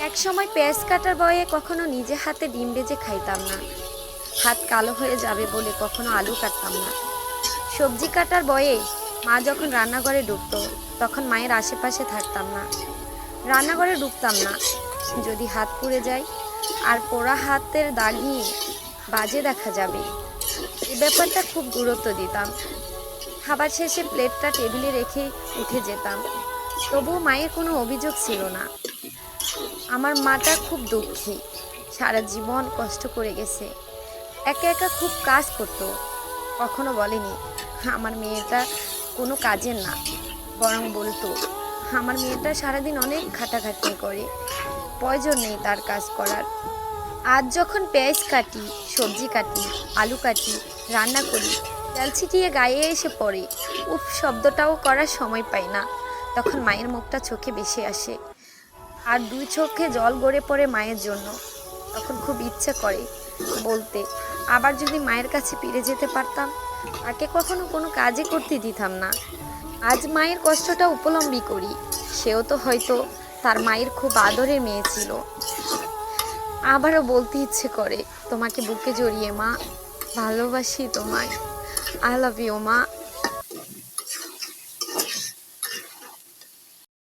এক সময় পেঁয়াজ কাটার বয়ে কখনো নিজে হাতে ডিম ভেজে খাইতাম না। হাত কালো হয়ে যাবে বলে কখনো আলু কাটতাম না। সবজি কাটার বয়ে মা যখন রান্নাঘরে ঢুকতো তখন মায়ের আশেপাশে থাকতাম না। রান্নাঘরে ঢুকতাম না, যদি হাত পুড়ে যায় আর পোড়া হাতের দাগ নিয়ে বাজে দেখা যাবে, এই ব্যাপারটা খুব গুরুত্ব দিতাম। খাবার শেষে প্লেটটা টেবিলে রেখে উঠে যেতাম, তবুও মায়ের কোনো অভিযোগ ছিল না। আমার মাটা খুব দুঃখী, সারা জীবন কষ্ট করে গেছে, একা একা খুব কাজ করতো। কখনো বলেনি আমার মেয়েটা কোনো কাজের না, বরং বলতো আমার মেয়েটা সারাদিন অনেক খাটাখাটনি করে, প্রয়োজন নেই তার কাজ করার। আজ যখন পেঁয়াজ কাটি, সবজি কাটি, আলু কাটি, রান্না করি, তেল ছিটিয়ে গায়ে এসে পড়ে, উফ শব্দটাও করার সময় পাই না, তখন মায়ের মুখটা চোখে ভেসে আসে। আর দুই চোখে জল গড়ে পড়ে মায়ের জন্য। তখন খুব ইচ্ছে করে বলতে, আবার যদি মায়ের কাছে ফিরে যেতে পারতাম, তাকে কখনো কোনো কাজই করতে দিতাম না। আজ মায়ের কষ্টটা উপলব্ধি করি, সেও তো হয়তো তার মায়ের খুব আদরের মেয়ে ছিল। আবারও বলতে ইচ্ছে করে, তোমাকে বুকে জড়িয়ে, মা ভালোবাসি তোমায়, আই লাভ ইউ মা।